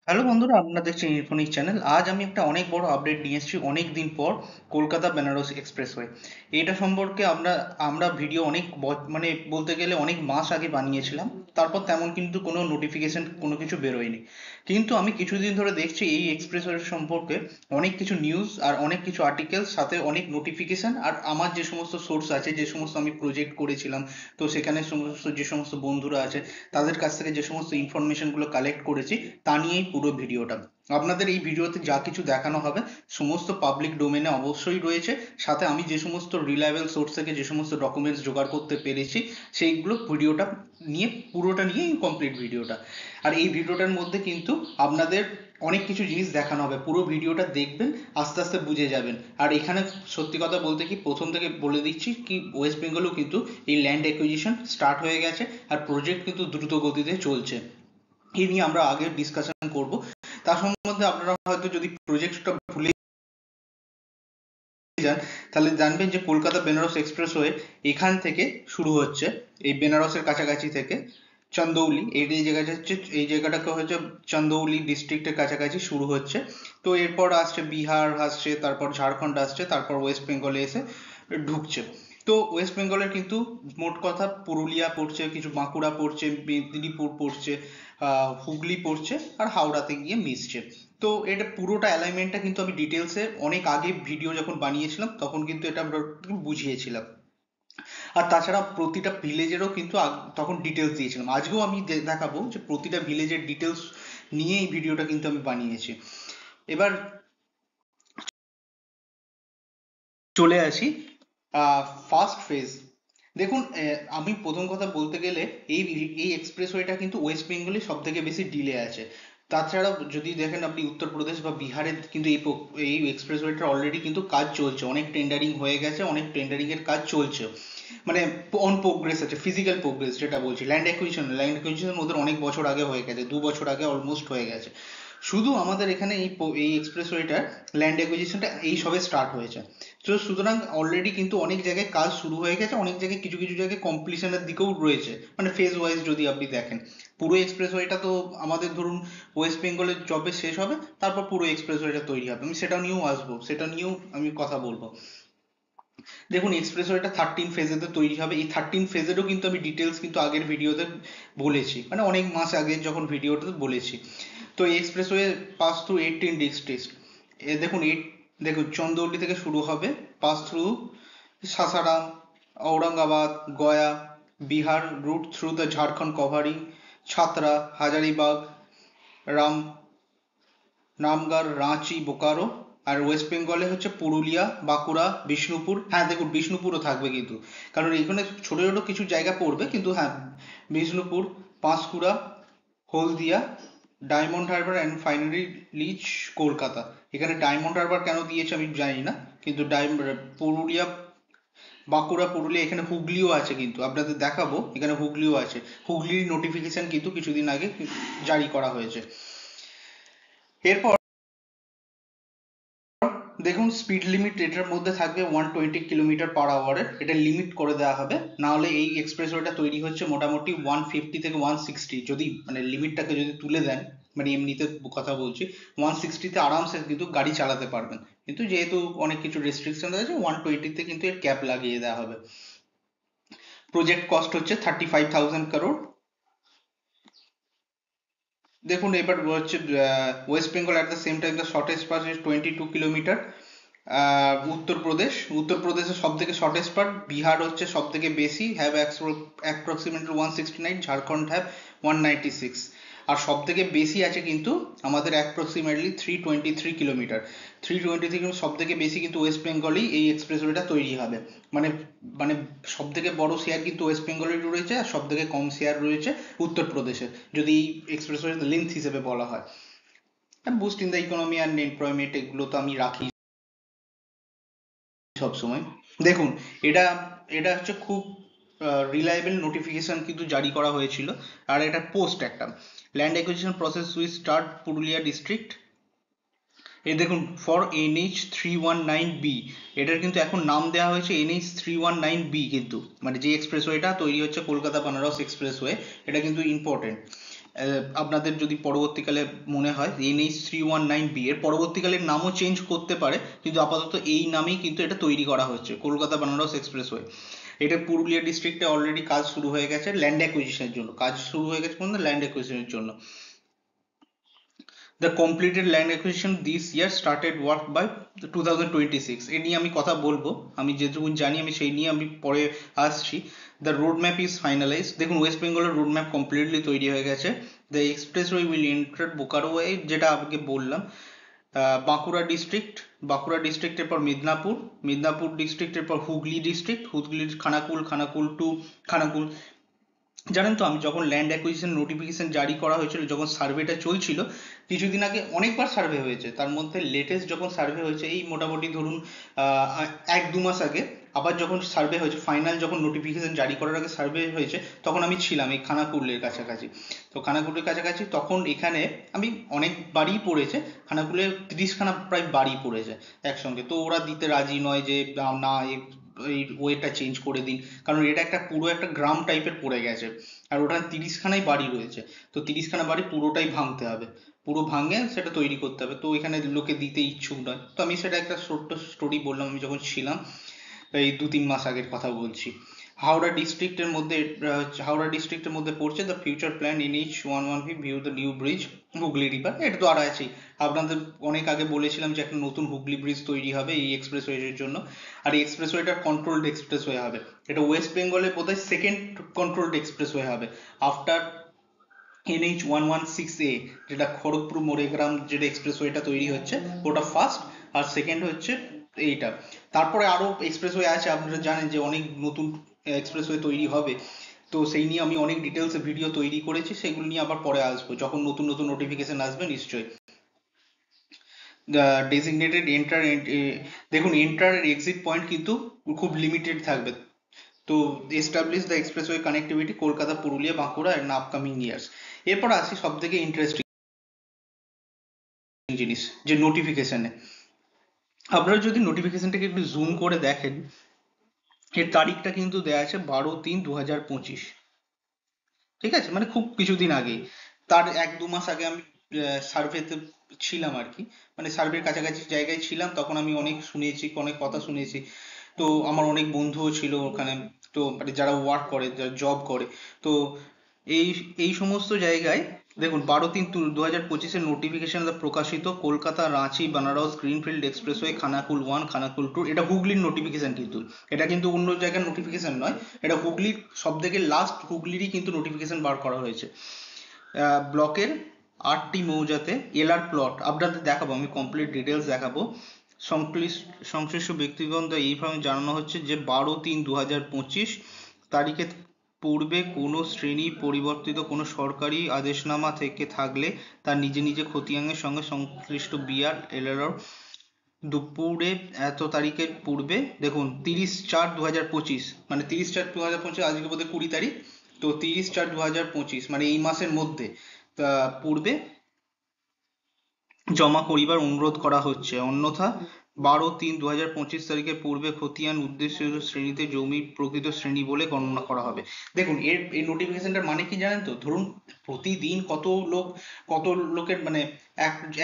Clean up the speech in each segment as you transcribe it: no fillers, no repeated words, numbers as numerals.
Hello বন্ধুরা, আপনারা দেখছেন ইরফনিক চ্যানেল। আজ আমি একটা অনেক বড় আপডেট নিয়ে এসেছি অনেক দিন পর। কলকাতা বেনারস এক্সপ্রেসওয়ে এটা সম্পর্কে আমরা আমরা ভিডিও অনেক মানে বলতে গেলে অনেক মাস আগে বানিয়েছিলাম। তারপর তেমন কিন্তু কোনো নোটিফিকেশন কোনো কিছু বেরোয়নি, কিন্তু আমি কিছুদিন ধরে দেখছি এই এক্সপ্রেসওয়ে সম্পর্কে অনেক কিছু নিউজ আর অনেক কিছু আর্টিকেল, সাথে অনেক নোটিফিকেশন। আর আমার যে সমস্ত সোর্স আছে, যে সমস্ত আমি প্রজেক্ট করেছিলাম, তো সেখানে যে সমস্ত বন্ধুরা আছে তাদের কাছ থেকে যে সমস্ত ইনফরমেশন গুলো কালেক্ট করেছি, তা নিয়েই পুরো ভিডিওটা। আপনাদের এই ভিডিওতে যা কিছু দেখানো হবে সমস্ত পাবলিক ডোমেনে অবশ্যই রয়েছে। সাথে আমি যে সমস্ত রিলায়েবল সোর্স থেকে যে সমস্ত ডকুমেন্টস জোগাড় করতে পেরেছি, সেইগুলো ভিডিওটা নিয়ে পুরোটা নিয়ে কমপ্লিট ভিডিওটা। আর এই ভিডিওটার মধ্যে কিন্তু আপনাদের অনেক কিছু জিনিস দেখানো হবে, পুরো ভিডিওটা দেখবেন, আস্তে আস্তে বুঝে যাবেন। আর এখানে সত্যি কথা বলতে কি, প্রথম থেকে বলে দিচ্ছি কি, ওয়েস্ট বেঙ্গলেও কিন্তু এই ল্যান্ড অ্যাকুইজিশন স্টার্ট হয়ে গেছে আর প্রজেক্ট কিন্তু দ্রুত গতিতে চলছে। এই নিয়ে আমরা আগে ডিসকাশন করব। তার সম্বন্ধে আপনারা হয়তো যদি প্রজেক্টটা ভুলে যান, তাহলে জানবেন যে কলকাতা বেনারস এক্সপ্রেসওয়ে এখান থেকে শুরু হচ্ছে, এই বেনারসের কাছাকাছি থেকে চন্দৌলি, এই জায়গাটা হচ্ছে, এই জায়গাটাকে হচ্ছে চন্দৌলি ডিস্ট্রিক্টের কাছাকাছি শুরু হচ্ছে। তো এরপর আসছে বিহার, আসছে তারপর ঝাড়খণ্ড, আসছে তারপর ওয়েস্ট বেঙ্গলে এসে ঢুকছে। তো ওয়েস্ট বেঙ্গলের কিন্তু মোট কথা পুরুলিয়া পড়ছে, কিছু বাঁকুড়া পড়ছে, মেদিনীপুর পড়ছে, হুগলি পড়ছে, আর হাওড়াতে গিয়ে মিশছে। তো এটা পুরোটা অ্যালাইনমেন্টটা কিন্তু আমি ডিটেলসে অনেক আগে ভিডিও যখন বানিয়েছিলাম তখন কিন্তু এটা আমরা বুঝিয়েছিলাম। আর তাছাড়া প্রতিটা ভিলেজেরও কিন্তু তখন ডিটেলস দিয়েছিলাম। আজকেও আমি দেখাবো যে প্রতিটা ভিলেজের ডিটেলস নিয়ে এই ভিডিওটা কিন্তু আমি বানিয়েছি। এবার চলে আসি ফার্স্ট ফেজ। দেখুন, আমি প্রথম কথা বলতে গেলে এই এই এক্সপ্রেসওয়েটা কিন্তু ওয়েস্ট বেঙ্গলে সব থেকে বেশি ডিলে আছে। তাছাড়াও যদি দেখেন আপনি উত্তরপ্রদেশ বা বিহারে কিন্তু এই এক্সপ্রেসওয়েটার অলরেডি কিন্তু কাজ চলছে, অনেক টেন্ডারিং হয়ে গেছে, অনেক টেন্ডারিং এর কাজ চলছে, মানে অন প্রোগ্রেস আছে, ফিজিক্যাল প্রোগ্রেস যেটা বলছি। ল্যান্ড অ্যাকুইজিশন ওদের অনেক বছর আগে হয়ে গেছে, 2 বছর আগে অলমোস্ট হয়ে গেছে। শুধু আমাদের এখানে এই এক্সপ্রেসওয়েটার ল্যান্ড অ্যাকুইজিশনটা এই সবে স্টার্ট হয়েছে। তো সুতরাং অলরেডি কিন্তু অনেক জায়গায় কাজ শুরু হয়ে গেছে, অনেক জায়গায় কিছু কিছু জায়গায় কমপ্লিশনের দিকেও রয়েছে, মানে ফেজ ওয়াইজ যদি আপনি দেখেন। পুরো এক্সপ্রেসওয়েটা তো আমাদের ধরুন ওয়েস্ট বেঙ্গলের জবে শেষ হবে, তারপর পুরো এক্সপ্রেসওয়েটা তৈরি হবে, আমি সেটা নিয়েও আসবো, সেটা নিয়েও আমি কথা বলবো। দেখুন, এক্সপ্রেসওয়েটা 13 ফেজেতে তৈরি হবে। এই 13 ফেজেরও কিন্তু আমি ডিটেলস কিন্তু আগের ভিডিওতে বলেছি, মানে অনেক মাস আগে যখন ভিডিওটাতে বলেছি। তো এই এক্সপ্রেসওয়ে পাস থ্রু 18 ডিস্ট্রিক্ট। দেখুন দেখুন, চন্দৌলি থেকে শুরু হবে, pass through Sasaram, Aurangabad, Gaya, Bihar, route through the Jharkhand covering Chatra, Hazaribagh, Ramgarh, Ranchi, Bokaro. আর ওয়েস্ট বেঙ্গলে হচ্ছে পুরুলিয়া, বাঁকুড়া, বিষ্ণুপুর। হ্যাঁ দেখুন, বিষ্ণুপুরও থাকবে কিন্তু, কারণ এইখানে ছোট ছোট কিছু জায়গা পড়বে, কিন্তু হ্যাঁ, Bishnupur, Panskura, Haldia, Diamond Harbour and finally reach Kolkata. এখানে ডায়মন্ড হারবার কেন দিয়েছে আমি জানি না, কিন্তু পুরুলিয়া, বাঁকুড়া, পুরুলিয়া, এখানে হুগলিও আছে, কিন্তু আপনাদের দেখাবো এখানে হুগলিও আছে। হুগলির নোটিফিকেশন কিন্তু কিছুদিন আগে জারি করা হয়েছে। এরপর দেখুন, স্পিড লিমিট এটার মধ্যে থাকবে 120 কিলোমিটার/আওয়ারের, এটা লিমিট করে দেওয়া হবে। না হলে এই এক্সপ্রেসওয়েটা তৈরি হচ্ছে মোটামুটি 150 থেকে 160, যদি মানে লিমিটটাকে যদি তুলে দেন, মানে এমনিতে কথা বলছি, 160-তে আরামসে কিন্তু গাড়ি চালাতে পারবেন। কিন্তু যেহেতু অনেক কিছু রেস্ট্রিকশন রয়েছে, 120-তে কিন্তু এর ক্যাপ লাগিয়ে দেওয়া হবে। প্রজেক্ট কস্ট হচ্ছে 35,000 crore। দেখুন এবার হচ্ছে West Bengal at the same time the shortest pass is 22 kilometre. উত্তরপ্রদেশের সব থেকে শর্টেস্ট পার্ট, বিহার হচ্ছে সব থেকে বেশি, হ্যাভ অ্যাপ্রক্সিমেটলি 169, ঝাড়খণ্ড হ্যাভ 196। আর সব থেকে বেশি আছে কিন্তু আমাদের অ্যাপ্রক্সিমেটলি 323 কিলোমিটার। 323 সব থেকে বেশি কিন্তু ওয়েস্ট বেঙ্গলেই এই এক্সপ্রেসওয়েটা তৈরি হবে। মানে মানে সব থেকে বড় শেয়ার কিন্তু ওয়েস্ট বেঙ্গলের রয়েছে, আর সব থেকে কম শেয়ার রয়েছে উত্তরপ্রদেশের, যদি এই এক্সপ্রেসওয়ে লেন্থ হিসেবে বলা হয়। Boost in the economy and employment, এগুলো তো আমি রাখি সব সময়। দেখুন, এটা এটা হচ্ছে খুব রিলায়েবল নোটিফিকেশন কিন্তু জারি করা হয়েছিল। আর এটা পোস্ট একটা land acquisition process will start Purulia district. এই দেখুন, ফর NH319B, এটার কিন্তু এখন নাম দেওয়া হয়েছে NH319B, কিন্তু মানে যে এক্সপ্রেসওয়েটা তৈরি হচ্ছে কলকাতা বানারস এক্সপ্রেসওয়ে, এটা কিন্তু ইম্পর্টেন্ট। আপনাদের যদি পরবর্তীকালে মনে হয় NH319B এর পরবর্তীকালে নামও চেঞ্জ করতে পারে, কিন্তু আপাতত এই নামেই কিন্তু এটা তৈরি করা হচ্ছে, কলকাতা বানারস এক্সপ্রেসওয়ে। এটা পুরুলিয়া ডিস্ট্রিক্টে অলরেডি কাজ শুরু হয়ে গেছে ল্যান্ড অ্যাকুইজিশনের জন্য, কাজ শুরু হয়ে গেছে মানে ল্যান্ড অ্যাকুইজিশনের জন্য। The completed land acquisition this year started work by 2026। এ নিয়ে আমি কথা বলবো, আমি যেটুকু জানি আমি সেই নিয়ে আমি পরে আসছি। The road map is finalized। দেখুন ওয়েস্ট বেঙ্গলের রোড ম্যাপ কমপ্লিটলি তৈরি হয়ে গেছে। The expressway will enter Bokaro way, যেটা আপনাকে বললাম। বাঁকুড়া ডিস্ট্রিক্ট, বাঁকুড়া ডিস্ট্রিক্টের পর মিদনাপুর, মিদনাপুর ডিস্ট্রিক্টের পর হুগলি ডিস্ট্রিক্ট, হুগলির খানাকুল, খানাকুল টু খানাকুল। জানেন তো আমি যখন ল্যান্ড অ্যাকুইজিশন নোটিফিকেশন জারি করা হয়েছিল, যখন সার্ভেটা চলছিল, কিছুদিন আগে অনেকবার সার্ভে হয়েছে, তার মধ্যে লেটেস্ট যখন সার্ভে হয়েছে এই মোটামুটি ধরুন 1-2 মাস আগে, আবার যখন সার্ভে হয়েছে ফাইনাল, যখন নোটিফিকেশন জারি করার আগে সার্ভে হয়েছে, তখন আমি ছিলাম এই খানাকুলের কাছাকাছি। তো খানাকুলের কাছাকাছি তখন এখানে আমি অনেক বাড়ি পড়েছে, খানাকুলে 30খানা প্রায় বাড়ি পড়েছে একসঙ্গে। তো ওরা দিতে রাজি নয় যে না এই ওয়েটা চেঞ্জ করে দিন, কারণ এটা একটা পুরো একটা গ্রাম টাইপের পড়ে গেছে, আর ওটা 30খানাই বাড়ি রয়েছে। তো 30খানা বাড়ি পুরোটাই ভাঙতে হবে, পুরো ভাঙে সেটা তৈরি করতে হবে। তো এখানে লোকে দিতে ইচ্ছুক নয়। তো আমি সেটা একটা ছোট্ট স্টোরি বললাম, আমি যখন ছিলাম এই 2-3 মাস আগের কথা বলছি। হাওড়া ডিস্ট্রিক্টের মধ্যে হাওড়া ডিস্ট্রিক্টের মধ্যে পড়ছে the future plan NH11V view the new bridge Hooghly river. এটা তো আর আছেই, আপনাদের অনেক আগে বলেছিলাম যে একটা নতুন হুগলি ব্রিজ তৈরি হবে এই এক্সপ্রেসওয়ের জন্য। আর এই এক্সপ্রেসওয়েটা কন্ট্রোলড এক্সপ্রেসওয়ে হবে, এটা ওয়েস্ট বেঙ্গলের বোধহয় সেকেন্ড কন্ট্রোলড এক্সপ্রেসওয়ে হবে আফটার NH116A, যেটা খড়গপুর মোরেগ্রাম যেটা এক্সপ্রেসওয়েটা তৈরি হচ্ছে ওটা ফার্স্ট, আর সেকেন্ড হচ্ছে এইটা। তারপরে আরো এক্সপ্রেসওয়ে আছে, আপনারা জানেন যে অনেক নতুন এক্সপ্রেসওয়ে তৈরি হবে। তো সেই নিয়ে আমি অনেক ডিটেলসে ভিডিও তৈরি করেছি, সেগুলো নিয়ে আবার পরে আসবো যখন নতুন নতুন নোটিফিকেশন আসবে নিশ্চয়ই। ডেজিগনেটেড এন্টার, দেখুন এন্টার এক্সিট পয়েন্ট কিন্তু খুব লিমিটেড থাকবে। তো establish the expressway connectivity Kolkata, Purulia, Bankura in upcoming years. এরপর আসি সব থেকে ইন্টারেস্টিং জিনিস, যে নোটিফিকেশনে আপনারা যদি নোটিফিকেশনটাকে একটু জুম করে দেখেন, এর তারিখটা কিন্তু দেয়া আছে 12/3/2025। ঠিক আছে, মানে খুব কিছুদিন আগে, তার 1-2 মাস আগে আমি সার্ভেতে ছিলাম আর কি, মানে সার্ভের কাছাকাছি জায়গায় ছিলাম, তখন আমি অনেক শুনেছি, অনেক কথা শুনেছি। তো আমার অনেক বন্ধুও ছিল ওখানে, তো মানে যারা ওয়ার্ক করে, যারা জব করে। তো এই এই সমস্ত জায়গায় দেখুন 12/3/2025 নোটিফিকেশন প্রকাশিত কলকাতা, রাঁচি, বানারস গ্রিনফিল্ড এক্সপ্রেসওয়ে খানাকুল 1, খানাকুল 2। এটা হুগলির নোটিফিকেশন কিন্তু, এটা কিন্তু অন্য জায়গার নোটিফিকেশন নয়, এটা হুগলির সব থেকে লাস্ট হুগলিরই কিন্তু নোটিফিকেশন বার করা হয়েছে। ব্লকের 8টি মৌজাতে এলআর প্লট আপনাদের দেখাবো, আমি কমপ্লিট ডিটেলস দেখাবো। সংশ্লিষ্ট ব্যক্তিগণ এইভাবে জানানো হচ্ছে যে 12/3/2025 তারিখে পূর্বে কোনো শ্রেণী পরিবর্তিত কোনো সরকারি আদেশনামা থেকে থাকলে তার নিজে নিজে খতিয়ানের সঙ্গে সংশ্লিষ্ট বিআর এলআর দুপুরে এত তারিখের পূর্বে, দেখুন 30/4/2025, মানে 30/4/2025 আজকে বোধহয় 20 তারিখ, তো 30/4/2025 মানে এই মাসের মধ্যে পূর্বে জমা করিবার অনুরোধ করা হচ্ছে। অন্যথা 12/3/2025 তারিখের পূর্বে খতিয়ান উদ্দেশ্যিত শ্রেণীতে জমির প্রকৃত শ্রেণী বলে গণনা করা হবে। দেখুন এই নোটিফিকেশনটার মানে কি জানেন তো, ধরুন প্রতিদিন কত লোকের মানে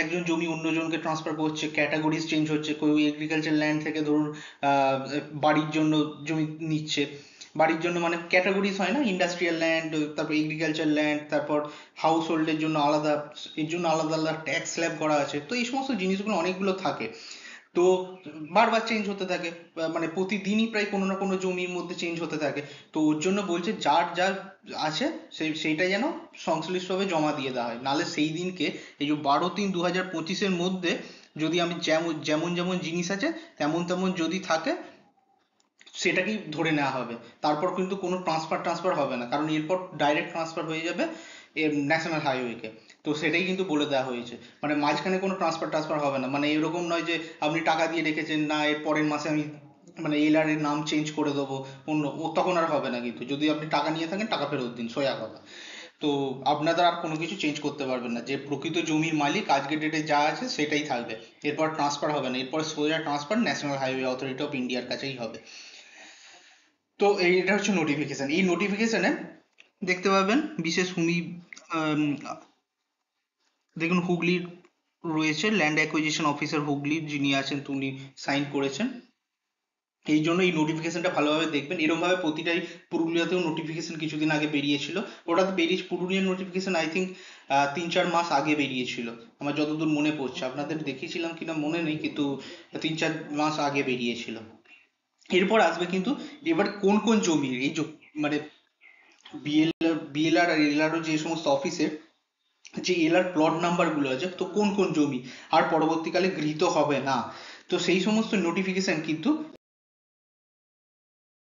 একজন জমি অন্যজনকে ট্রান্সফার করছে, ক্যাটাগরিজ চেঞ্জ হচ্ছে, কেউ এগ্রিকালচার ল্যান্ড থেকে ধরুন বাড়ির জন্য জমি নিচ্ছে, বাড়ির জন্য মানে ক্যাটাগরিজ হয় না, ইন্ডাস্ট্রিয়াল ল্যান্ড, তারপর এগ্রিকালচার ল্যান্ড, তারপর হাউস হোল্ডের জন্য আলাদা, এর জন্য আলাদা আলাদা ট্যাক্স স্ল্যাব করা আছে। তো এই সমস্ত জিনিসগুলো অনেকগুলো থাকে, তো বারবার চেঞ্জ হতে থাকে, মানে প্রতিদিনই প্রায় কোনো না কোনো জমির মধ্যে চেঞ্জ হতে থাকে। তো ওর জন্য বলছে যার যা আছে সেইটা যেন সংশ্লিষ্টভাবে জমা দিয়ে দেওয়া হয়, নাহলে সেই দিনকে এই যে 12/3/2025 মধ্যে যদি আমি যেমন যেমন যেমন জিনিস আছে তেমন তেমন যদি থাকে সেটাকেই ধরে নেওয়া হবে, তারপর কিন্তু কোনো ট্রান্সফার হবে না, কারণ এরপর ডাইরেক্ট ট্রান্সফার হয়ে যাবে ন্যাশনাল হাইওয়েকে। তো সেটাই কিন্তু বলে দেওয়া হয়েছে, মানে মাঝখানে কোনো ট্রান্সফার হবে না, মানে এরকম নয় যে আপনি টাকা দিয়ে রেখেছেন, না এর পরের মাসে আমি মানে এলআর এর নাম চেঞ্জ করে দেবো অন্য, ও তখন আর হবে না কিন্তু, যদি আপনি টাকা নিয়ে থাকেন টাকা ফেরত দিন, সোজা কথা। তো আপনারা আর কোনো কিছু চেঞ্জ করতে পারবেন না, যে প্রকৃত জমির মালিক আজকের ডেটে যা আছে সেটাই থাকবে, এরপর ট্রান্সফার হবে না, এরপর সোজা transfer national highway authority of ইন্ডিয়ার কাছেই হবে। তো এটা হচ্ছে নোটিফিকেশন। এই নোটিফিকেশনে দেখতে পাবেন বিশেষ ভূমি আম, দেখুন হুগলির রয়েছে ল্যান্ড অ্যাকুইজিশন অফিসার হুগলি যিনি আছেন উনি সাইন করেছেন। এই জন্য এই নোটিফিকেশনটা ভালোভাবে দেখবেন। এরকম ভাবে প্রতিটাই পুরুলিয়াতেও নোটিফিকেশন কিছুদিন আগে বেরিয়েছিল। ওটা তো পুরুলিয়ার নোটিফিকেশন আই থিঙ্ক 3-4 মাস আগে বেরিয়েছিল, আমার যতদূর মনে পড়ছে। আপনাদের দেখিয়েছিলাম কিনা মনে নেই, কিন্তু 3-4 মাস আগে বেরিয়েছিল। এরপর আসবে কিন্তু এবার কোন কোন জমি এই মানে বিএলআর আর এলআরও যে সমস্ত অফিসের যে এলআর প্লট নাম্বার গুলো আছে, তো কোন কোন জমি আর পরবর্তীকালে গৃহীত হবে না, তো সেই সমস্ত নোটিফিকেশন কিন্তু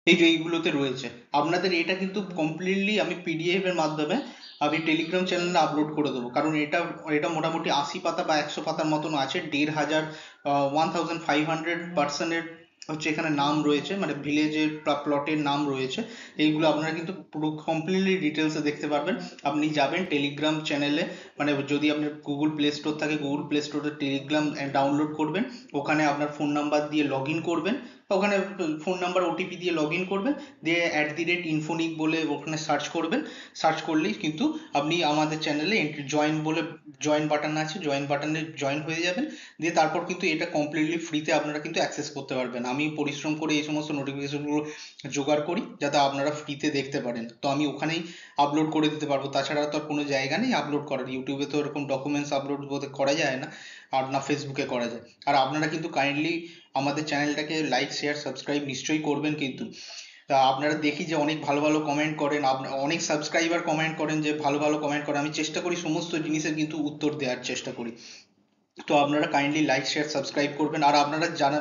এই যে এইগুলোতে রয়েছে। আপনাদের এটা কিন্তু কমপ্লিটলি আমি পিডিএফ এর মাধ্যমে আমি টেলিগ্রাম চ্যানেলে আপলোড করে দেবো, কারণ এটা এটা মোটামুটি 80 পাতা বা 100 পাতার মতন আছে। 1500 1500 পার্সনের হচ্ছে এখানে নাম রয়েছে, মানে ভিলেজের প্লটের নাম রয়েছে। এইগুলো আপনারা কিন্তু পুরো কমপ্লিটলি ডিটেলসে দেখতে পারবেন। আপনি যাবেন টেলিগ্রাম চ্যানেলে, মানে যদি আপনার গুগল প্লে স্টোর থাকে গুগল প্লে স্টোরে টেলিগ্রাম ডাউনলোড করবেন, ওখানে আপনার ফোন নাম্বার দিয়ে লগ ইন করবেন, ওখানে ফোন নাম্বার ওটিপি দিয়ে লগ ইন করবেন, দিয়ে @ইনফোনিক বলে ওখানে সার্চ করবেন। সার্চ করলেই কিন্তু আপনি আমাদের চ্যানেলে জয়েন বলে জয়েন বাটন আছে, জয়েন বাটনে জয়েন হয়ে যাবেন। দিয়ে তারপর কিন্তু এটা কমপ্লিটলি ফ্রিতে আপনারা কিন্তু অ্যাক্সেস করতে পারবেন। আমি পরিশ্রম করে এই সমস্ত নোটিফিকেশনগুলো জোগাড় করি যাতে আপনারা ফ্রিতে দেখতে পারেন, তো আমি ওখানেই আপলোড করে দিতে পারবো। তাছাড়া তো আর কোনো জায়গা নেই আপলোড করার, ইউটিউবে তো এরকম ডকুমেন্টস আপলোড করা যায় না, আর না ফেসবুকে করা যায়। আর আপনারা কিন্তু কাইন্ডলি আমাদের চ্যানেলটাকে লাইক শেয়ার সাবস্ক্রাইব নিশ্চয়ই করবেন কিন্তু। তা আপনারা দেখি যে অনেক ভালো ভালো কমেন্ট করেন, অনেক সাবস্ক্রাইবার কমেন্ট করেন, যে ভালো ভালো কমেন্ট করেন। আমি চেষ্টা করি সমস্ত জিনিসের কিন্তু উত্তর দেওয়ার চেষ্টা করি। তো আপনারা কাইন্ডলি লাইক শেয়ার সাবস্ক্রাইব করবেন। আর আপনারা যারা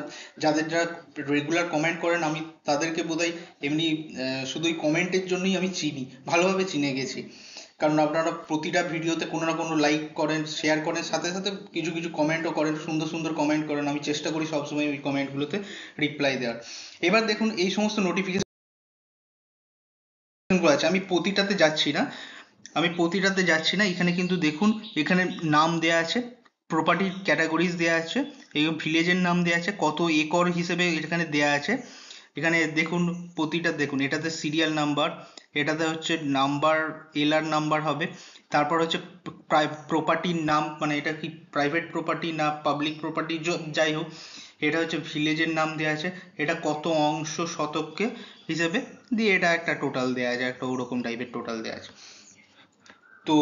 রেগুলার কমেন্ট করেন, আমি তাদেরকে বোধহয় এমনি শুধু এই কমেন্টের জন্যই আমি চিনি, ভালোভাবে চিনে গেছি। কারণ আপনারা প্রতিটা ভিডিওতে কোনো না কোনো লাইক করেন, শেয়ার করেন, সাথে সাথে কিছু কিছু কমেন্টও করেন, সুন্দর সুন্দর কমেন্ট করেন। আমি চেষ্টা করি সবসময় ওই কমেন্টগুলোতে রিপ্লাই দেওয়ার। এবার দেখুন এই সমস্ত নোটিফিকেশন গুলো আছে, আমি প্রতিটাতে যাচ্ছি না এখানে কিন্তু দেখুন, এখানে নাম দেয়া আছে, প্রপার্টি ক্যাটাগরিজ দেয়া আছে, এই ভিলেজের নাম দেয়া আছে, কত একর হিসেবে এখানে দেয়া আছে। এখানে দেখুন প্রতিটা দেখুন, এটাতে সিরিয়াল নাম্বার, এটাতে হচ্ছে নাম্বার, এলআর নাম্বার হবে। তারপর হচ্ছে প্রপার্টির নাম, মানে এটা কি প্রাইভেট প্রপার্টি না পাবলিক প্রপার্টি, যাই হোক। এটা হচ্ছে ভিলেজের নাম দেওয়া আছে, এটা কত অংশ শতককে হিসেবে, দিয়ে এটা একটা টোটাল দেওয়া আছে, একটা ওরকম টাইপের টোটাল দেওয়া আছে। তো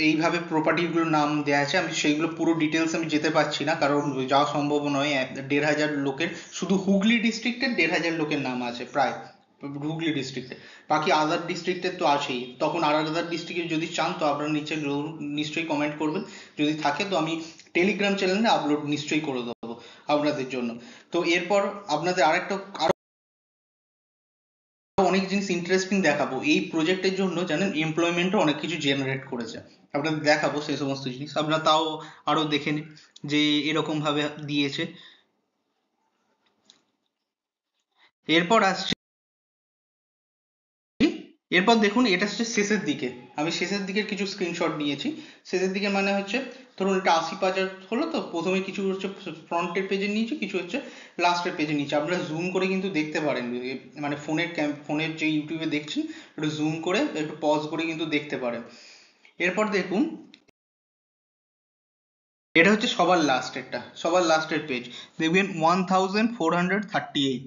এইভাবে প্রপার্টিগুলোর নাম দেওয়া আছে। আমি সেইগুলো পুরো ডিটেলস আমি যেতে পারছি না, কারণ যাওয়া সম্ভব নয়। 1500 লোকের, শুধু হুগলি ডিস্ট্রিক্টের 1500 লোকের নাম আছে প্রায়, হুগলি ডিস্ট্রিক্টে। বাকি আদার ডিস্ট্রিক্টের তো আছেই। তখন আর আদার ডিস্ট্রিক্টে যদি চান তো আপনারা নিচে নিশ্চয়ই কমেন্ট করবেন, যদি থাকে তো আমি টেলিগ্রাম চ্যানেলে আপলোড নিশ্চয়ই করে দেবো আপনাদের জন্য। তো এরপর আপনাদের আরো অনেক জিনিস ইন্টারেস্টিং দেখাবো। এই প্রজেক্টের জন্য জানেন এমপ্লয়মেন্টও অনেক কিছু জেনারেট করেছে, আপনাদের দেখাবো সেই সমস্ত জিনিস। আপনারা তাও আরো দেখে নিন যে এরকম ভাবে দিয়েছে। এরপর আসছে, এরপর দেখুন এটা হচ্ছে শেষের দিকে, আমি শেষের দিকের কিছু স্ক্রিনশট নিয়েছি। শেষের দিকে মানে হচ্ছে ধরুন এটা 80 পাতার হলো, তো প্রথমে কিছু হচ্ছে ফ্রন্টের পেজে নিয়েছি, কিছু হচ্ছে লাস্টের পেজে নিয়েছি। আপনারা জুম করে কিন্তু দেখতে পারেন, মানে ফোনের যে ইউটিউবে দেখছেন একটু জুম করে একটু পজ করে কিন্তু দেখতে পারেন। এরপর দেখুন এটা হচ্ছে সবার লাস্টের পেজ, দেখবেন 1438,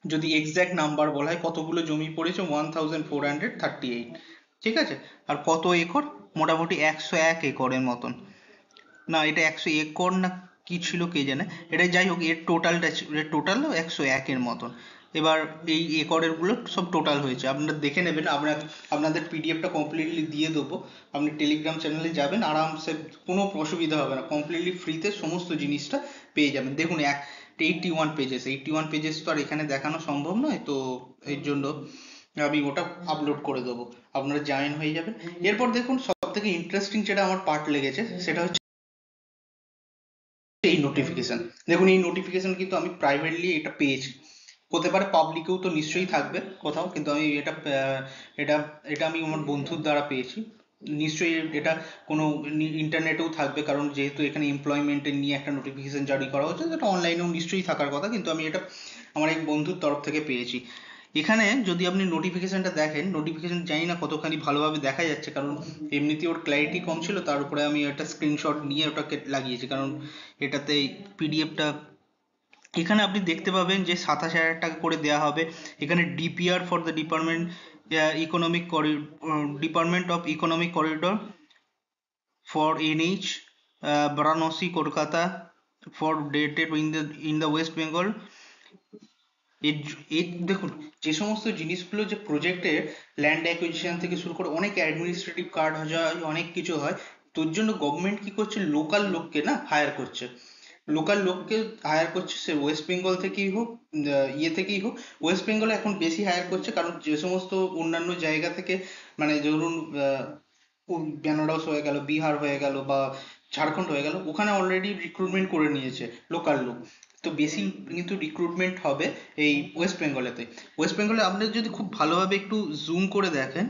যদি এক্সাক্ট নাম্বার বলা হয় কতগুলো জমি পড়েছে 1438, ঠিক আছে। আর কত একর, মোটামুটি 101 একরের মতন, না এটা 100 একর না কি ছিল কে জানে, এটা যাই হোক এর টোটাল 101-এর মতন। এবার এই একরের গুলো সব টোটাল হয়েছে, আপনারা দেখে নেবেন। আপনাদের পিডিএফটা কমপ্লিটলি দিয়ে দেবো, আপনি টেলিগ্রাম চ্যানেলে যাবেন আরামসে, কোনো অসুবিধা হবে না, কমপ্লিটলি ফ্রিতে সমস্ত জিনিসটা পেয়ে যাবেন। দেখুন 81 পেজেস তো আর এখানে দেখানো সম্ভব নয়, তো এর জন্য আমি ওটা আপলোড করে দেবো, আপনারা জয়েন হয়ে যাবেন। এরপর দেখুন সব থেকে ইন্টারেস্টিং যেটা আমার পার্ট লেগেছে সেটা হচ্ছে এই নোটিফিকেশন। দেখুন এই নোটিফিকেশন কিন্তু আমি প্রাইভেটলি এটা পেয়েছি, হতে পারে পাবলিকেও তো নিশ্চয়ই থাকবে কোথাও, কিন্তু আমি এটা এটা আমি আমার বন্ধুর দ্বারা পেয়েছি। নিশ্চয়ই এটা কোনো ইন্টারনেটেও থাকবে, কারণ যেহেতু এখানে এমপ্লয়মেন্টের নিয়ে একটা নোটিফিকেশন জারি করা হচ্ছে, যেটা অনলাইনেও নিশ্চয়ই থাকার কথা, কিন্তু আমি এটা আমার এক বন্ধুর তরফ থেকে পেয়েছি। এখানে যদি আপনি নোটিফিকেশনটা দেখেন, নোটিফিকেশন জানি না কতখানি ভালোভাবে দেখা যাচ্ছে, কারণ এমনিতে ওর ক্ল্যারিটি কম ছিল, তার উপরে আমি একটা স্ক্রিনশট নিয়ে ওটাকে লাগিয়েছি, কারণ এটাতে পিডিএফটা এখানে আপনি দেখতে পাবেন যে 27,000 টাকা করে দেওয়া হবে। এখানে DPR for the department economic department of economic corridor for NH Varanasi Kolkata for dated in the West Bengal. এর এর দেখুন, যে সমস্ত জিনিসগুলো যে প্রজেক্টের ল্যান্ড অ্যাকুইজিশন থেকে শুরু করে অনেক অ্যাডমিনিস্ট্রেটিভ কাজ হয়, অনেক কিছু হয়। তোর জন্য গভর্নমেন্ট কি করছে, লোকাল লোককে না হায়ার করছে, লোকাল লোককে হায়ার করছে, সে ওয়েস্ট বেঙ্গল থেকেই হোক, ইয়ে থেকেই হোক। ওয়েস্ট বেঙ্গলে এখন বেশি হায়ার করছে, কারণ যে সমস্ত অন্যান্য জায়গা থেকে, মানে ধরুন বেনারস হয়ে গেল, বিহার হয়ে গেল, বা ঝাড়খণ্ড হয়ে গেল, ওখানে অলরেডি রিক্রুটমেন্ট করে নিয়েছে লোকাল লোক। তো বেশি কিন্তু রিক্রুটমেন্ট হবে এই ওয়েস্ট বেঙ্গলেতে। ওয়েস্ট বেঙ্গলে আপনি যদি খুব ভালোভাবে একটু জুম করে দেখেন,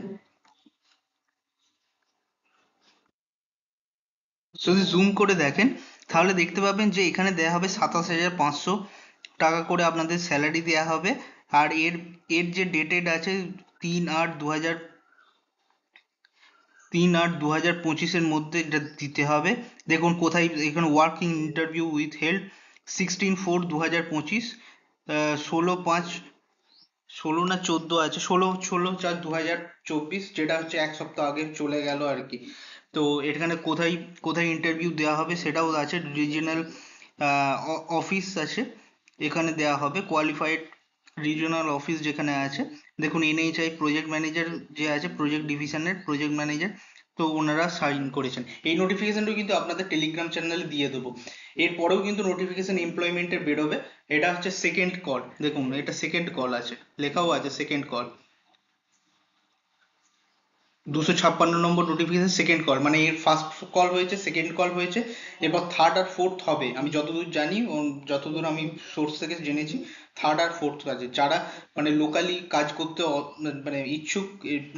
যদি জুম করে দেখেন তাহলে দেখতে পাবেন যে এখানে দেয়া হবে 27,500 টাকা করে আপনাদের স্যালারি দেয়া হবে। আর এর এর যে ডেটেড আছে 3/8/2000, 3/8/2025-এর মধ্যে এটা দিতে হবে। দেখুন কোথায় এখানে ওয়ার্কিং ইন্টারভিউ উইথ হেল্ড 16/4/2025, 16/5, 16 না 14 আছে, 16/4/2024, যেটা হচ্ছে এক সপ্তাহ আগে চলে গেল আর কি। তো এখানে কোথায় কোথায় ইন্টারভিউ দেওয়া হবে সেটাও আছে, রিজিওনাল অফিস আছে, এখানে দেওয়া হবে কোয়ালিফাইড রিজিওনাল অফিস যেখানে আছে। দেখুন এনএইচআই প্রজেক্ট ম্যানেজার যে আছে, প্রজেক্ট ডিভিশনের প্রজেক্ট ম্যানেজার, তো ওনারা সাইন করেছেন। এই নোটিফিকেশনটাও কিন্তু আপনাদের টেলিগ্রাম চ্যানেলে দিয়ে দেবো। এরপরেও কিন্তু নোটিফিকেশন এমপ্লয়মেন্টের বেরোবে। এটা হচ্ছে সেকেন্ড কল, দেখুন এটা সেকেন্ড কল আছে, লেখাও আছে সেকেন্ড কল, 256 নম্বর নোটিফিকেশন সেকেন্ড কল, মানে এর ফার্স্ট কল হয়েছে, সেকেন্ড কল হয়েছে, এবার থার্ড আর ফোর্থ হবে। আমি যতদূর জানি যতদূর আমি সোর্স থেকে জেনেছি, থার্ড আর ফোর্থ আছে। যারা মানে লোকালি কাজ করতে মানে ইচ্ছুক,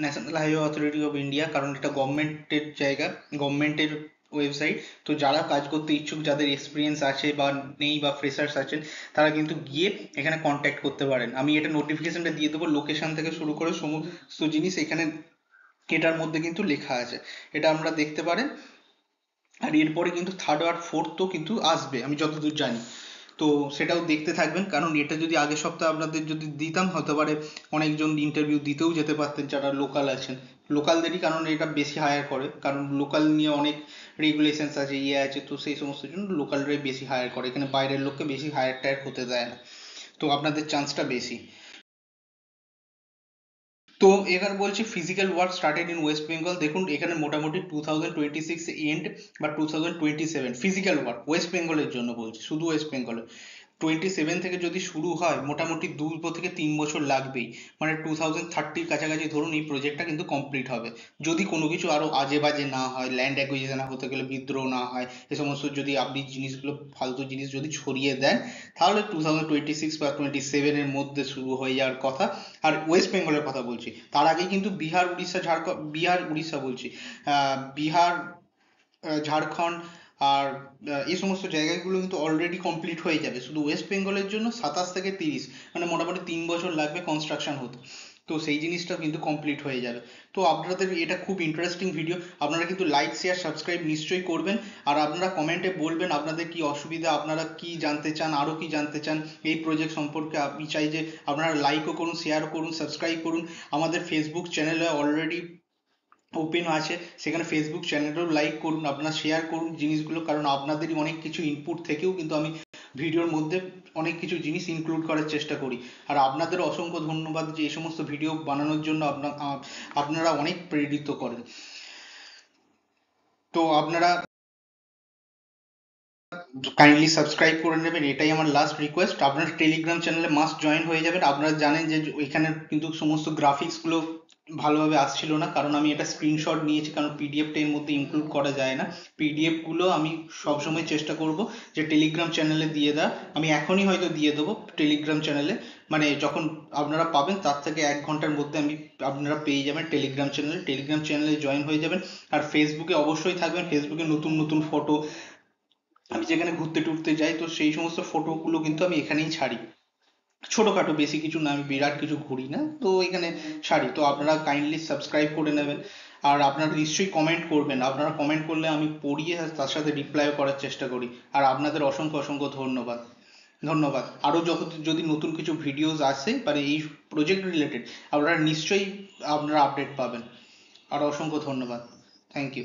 national highway authority of India, কারণ এটা গভর্নমেন্টের জায়গা, গভর্নমেন্টের ওয়েবসাইট, তো যারা কাজ করতে ইচ্ছুক, যাদের এক্সপিরিয়েন্স আছে বা নেই, বা ফ্রেশার্স আছেন, তারা কিন্তু গিয়ে এখানে কন্ট্যাক্ট করতে পারেন। আমি এটা নোটিফিকেশনটা দিয়ে দেবো, লোকেশন থেকে শুরু করে সমস্ত জিনিস এখানে এটার মধ্যে কিন্তু লেখা আছে, এটা আমরা দেখতে পারেন। আর এরপরে কিন্তু থার্ড আর ফোর্থও কিন্তু আসবে আমি যতদূর জানি, তো সেটাও দেখতে থাকবেন। কারণ এটা যদি আগের সপ্তাহে আপনাদের যদি দিতাম, হতে পারে অনেকজন ইন্টারভিউ দিতেও যেতে পারতেন যারা লোকাল আছেন, লোকালদেরই, কারণ এটা বেশি হায়ার করে, কারণ লোকাল নিয়ে অনেক রেগুলেশনস আছে, ইয়ে আছে, তো সেই সমস্ত জন্য লোকালরাই বেশি হায়ার করে, এখানে বাইরের লোককে বেশি হায়ার টায়ার হতে দেয় না, তো আপনাদের চান্সটা বেশি। তো এখানে বলছি physical work started in West Bengal. দেখুন এখানে মোটামুটি 2026 এন্ড বা 2027 ফিজিক্যাল ওয়ার্ক ওয়েস্ট বেঙ্গলের জন্য বলছি, শুধু ওয়েস্ট বেঙ্গলে 27 থেকে যদি শুরু হয়, মোটামুটি 2 থেকে 3 বছর লাগবেই, মানে 2030-র কাছাকাছি ধরুন এই প্রজেক্টটা কিন্তু কমপ্লিট হবে, যদি কোনো কিছু আরো আজে বাজে না হয়, ল্যান্ড অ্যাকুইজিশন হতে গেলে বিদ্রোহ না হয়, এ সমস্ত যদি আপনি জিনিসগুলো ফালতু জিনিস যদি ছড়িয়ে দেন, তাহলে 2026 বা 27-এর মধ্যে শুরু হয়ে যাওয়ার কথা। আর ওয়েস্ট বেঙ্গলের কথা বলছি, তার আগে কিন্তু বিহার উড়িষ্যা ঝাড়খণ্ড, বিহার উড়িষ্যা বলছি, বিহার, ঝাড়খণ্ড, আর এই সমস্ত জায়গাগুলো কিন্তু অলরেডি কমপ্লিট হয়ে যাবে। শুধু ওয়েস্ট বেঙ্গলের জন্য 27 থেকে 30, মানে মোটামুটি 3 বছর লাগবে কনস্ট্রাকশন হতে, তো সেই জিনিসটা কিন্তু কমপ্লিট হয়ে যাবে। তো আপনাদের এটা খুব ইন্টারেস্টিং ভিডিও, আপনারা কিন্তু লাইক শেয়ার সাবস্ক্রাইব নিশ্চয়ই করবেন। আর আপনারা কমেন্টে বলবেন আপনাদের কি অসুবিধা, আপনারা কি জানতে চান, আরো কি জানতে চান এই প্রজেক্ট সম্পর্কে। আমি চাই যে আপনারা লাইকও করুন, শেয়ারও করুন, সাবস্ক্রাইব করুন। আমাদের ফেসবুক চ্যানেলে অলরেডি ওপেন আছে, সেখানে ফেসবুক চ্যানেলটাও লাইক করুন, আপনারা শেয়ার করুন জিনিসগুলো, কারণ আপনাদেরই অনেক কিছু ইনপুট থেকেও কিন্তু আমি ভিডিওর মধ্যে অনেক কিছু জিনিস ইনক্লুড করার চেষ্টা করি। আর আপনাদের অসংখ্য ধন্যবাদ যে এই সমস্ত ভিডিও বানানোর জন্য আপনারা অনেক প্রেরিত করেন। তো আপনারা কাইন্ডলি সাবস্ক্রাইব করে নেবেন, এটাই আমার লাস্ট রিকোয়েস্ট। আপনার টেলিগ্রাম চ্যানেলে মাস্ট জয়েন হয়ে যাবেন। আপনারা জানেন যে ওইখানে কিন্তু সমস্ত গ্রাফিক্স গুলো ভালোভাবে আসছিল না, কারণ আমি এটা স্ক্রিনশট নিয়েছি, কারণ পিডিএফটা এর মধ্যে ইনক্লুড করা যায় না। পিডিএফ গুলো আমি সবসময় চেষ্টা করব যে টেলিগ্রাম চ্যানেলে দিয়ে দেওয়া, আমি এখনই হয়তো দিয়ে দেবো টেলিগ্রাম চ্যানেলে, মানে যখন আপনারা পাবেন তার থেকে 1 ঘন্টার মধ্যে আপনারা পেয়ে যাবেন টেলিগ্রাম চ্যানেলে। টেলিগ্রাম চ্যানেলে জয়েন হয়ে যাবেন। আর ফেসবুকে অবশ্যই থাকবেন, ফেসবুকে নতুন নতুন ফটো, আমি যেখানে ঘুরতে টুরতে যাই, তো সেই সমস্ত ফটোগুলো কিন্তু আমি এখানেই ছাড়ি। ছোটখাটো, বেশি কিছু না, আমি বিরাট কিছু ঘুরি না তো এখানে সারি। তো আপনারা কাইন্ডলি সাবস্ক্রাইব করে নেবেন। আর আপনারা নিশ্চয়ই কমেন্ট করবেন, আপনারা কমেন্ট করলে আমি পড়িয়ে তার সাথে রিপ্লাইও করার চেষ্টা করি। আর আপনাদের অসংখ্য অসংখ্য ধন্যবাদ। ধন্যবাদ। আরও যদি নতুন কিছু ভিডিওস আসে মানে এই প্রজেক্ট রিলেটেড, আপনারা নিশ্চয়ই আপনারা আপডেট পাবেন। আর অসংখ্য ধন্যবাদ। Thank you.